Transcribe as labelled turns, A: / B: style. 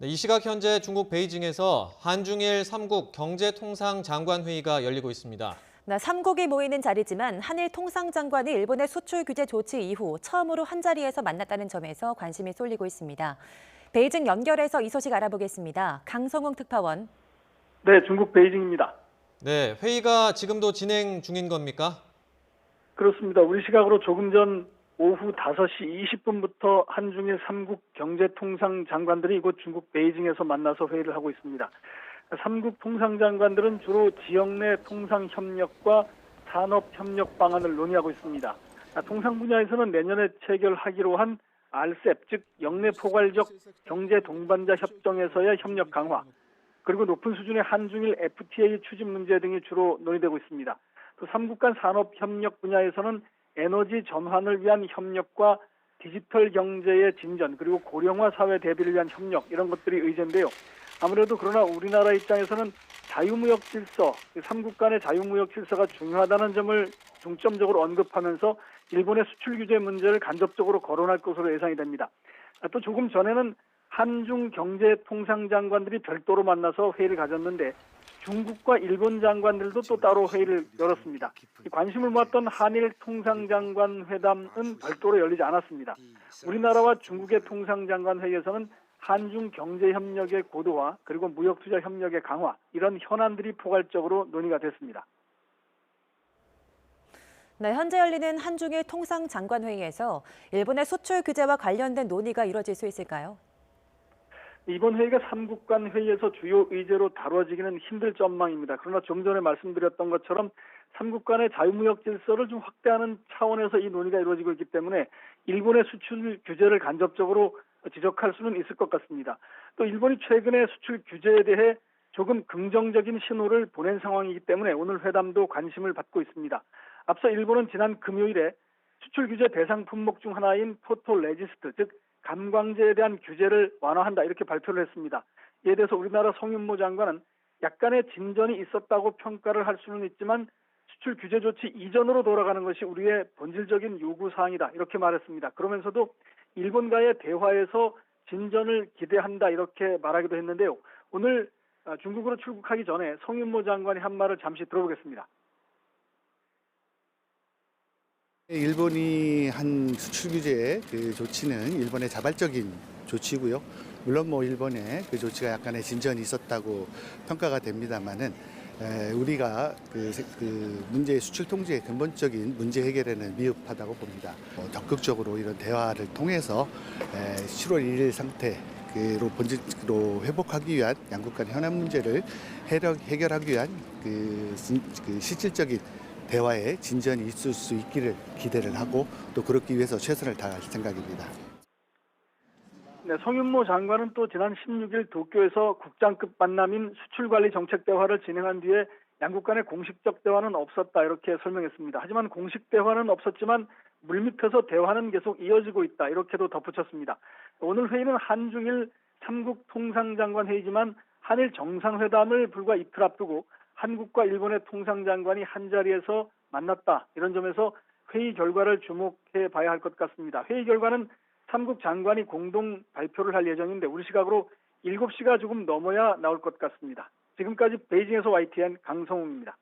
A: 네, 이 시각 현재 중국 베이징에서 한중일 3국 경제통상장관회의가 열리고 있습니다.
B: 네, 3국이 모이는 자리지만 한일 통상장관이 일본의 수출 규제 조치 이후 처음으로 한자리에서 만났다는 점에서 관심이 쏠리고 있습니다. 베이징 연결해서 이 소식 알아보겠습니다. 강성웅 특파원.
C: 네, 중국 베이징입니다.
A: 네, 회의가 지금도 진행 중인 겁니까?
C: 그렇습니다. 우리 시각으로 조금 전 오후 5시 20분부터 한중일 3국 경제통상장관들이 이곳 중국 베이징에서 만나서 회의를 하고 있습니다. 3국 통상장관들은 주로 지역 내 통상협력과 산업협력 방안을 논의하고 있습니다. 통상 분야에서는 내년에 체결하기로 한 RCEP, 즉 영내포괄적 경제동반자 협정에서의 협력 강화, 그리고 높은 수준의 한중일 FTA 추진 문제 등이 주로 논의되고 있습니다. 또 3국 간 산업협력 분야에서는 에너지 전환을 위한 협력과 디지털 경제의 진전, 그리고 고령화 사회 대비를 위한 협력, 이런 것들이 의제인데요. 아무래도 그러나 우리나라 입장에서는 자유무역 질서, 3국 간의 자유무역 질서가 중요하다는 점을 중점적으로 언급하면서 일본의 수출 규제 문제를 간접적으로 거론할 것으로 예상이 됩니다. 또 조금 전에는 한중 경제통상장관들이 별도로 만나서 회의를 가졌는데 중국과 일본 장관들도 또 따로 회의를 열었습니다. 관심을 모았던 한일 통상장관 회담은 별도로 열리지 않았습니다. 우리나라와 중국의 통상장관 회의에서는 한중 경제협력의 고도화, 그리고 무역투자 협력의 강화, 이런 현안들이 포괄적으로 논의가 됐습니다.
B: 네, 현재 열리는 한중일 통상장관회의에서 일본의 수출 규제와 관련된 논의가 이뤄질 수 있을까요?
C: 이번 회의가 3국 간 회의에서 주요 의제로 다뤄지기는 힘들 전망입니다. 그러나 좀 전에 말씀드렸던 것처럼 3국 간의 자유무역 질서를 좀 확대하는 차원에서 이 논의가 이루어지고 있기 때문에 일본의 수출 규제를 간접적으로 지적할 수는 있을 것 같습니다. 또 일본이 최근에 수출 규제에 대해 조금 긍정적인 신호를 보낸 상황이기 때문에 오늘 회담도 관심을 받고 있습니다. 앞서 일본은 지난 금요일에 수출 규제 대상 품목 중 하나인 포토 레지스트, 즉 감광제에 대한 규제를 완화한다, 이렇게 발표를 했습니다. 이에 대해서 우리나라 송윤모 장관은 약간의 진전이 있었다고 평가를 할 수는 있지만 수출 규제 조치 이전으로 돌아가는 것이 우리의 본질적인 요구사항이다, 이렇게 말했습니다. 그러면서도 일본과의 대화에서 진전을 기대한다, 이렇게 말하기도 했는데요. 오늘 중국으로 출국하기 전에 송윤모 장관이 한 말을 잠시 들어보겠습니다.
D: 일본이 한 수출 규제 그 조치는 일본의 자발적인 조치고요. 물론 일본의 그 조치가 약간의 진전이 있었다고 평가가 됩니다만은 우리가 그 문제의 수출 통제의 근본적인 문제 해결에는 미흡하다고 봅니다. 적극적으로 이런 대화를 통해서 7월 1일 상태로 본질로 회복하기 위한 양국 간 현안 문제를 해결하기 위한 그 실질적인 대화에 진전이 있을 수 있기를 기대를 하고 또 그렇기 위해서 최선을 다할 생각입니다.
C: 네, 송윤모 장관은 또 지난 16일 도쿄에서 국장급 만남인 수출관리 정책 대화를 진행한 뒤에 양국 간의 공식적 대화는 없었다, 이렇게 설명했습니다. 하지만 공식 대화는 없었지만 물밑에서 대화는 계속 이어지고 있다, 이렇게도 덧붙였습니다. 오늘 회의는 한중일 3국 통상장관 회의지만 한일 정상회담을 불과 이틀 앞두고 한국과 일본의 통상장관이 한자리에서 만났다, 이런 점에서 회의 결과를 주목해 봐야 할 것 같습니다. 회의 결과는 3국 장관이 공동 발표를 할 예정인데 우리 시각으로 7시가 조금 넘어야 나올 것 같습니다. 지금까지 베이징에서 YTN 강성웅입니다.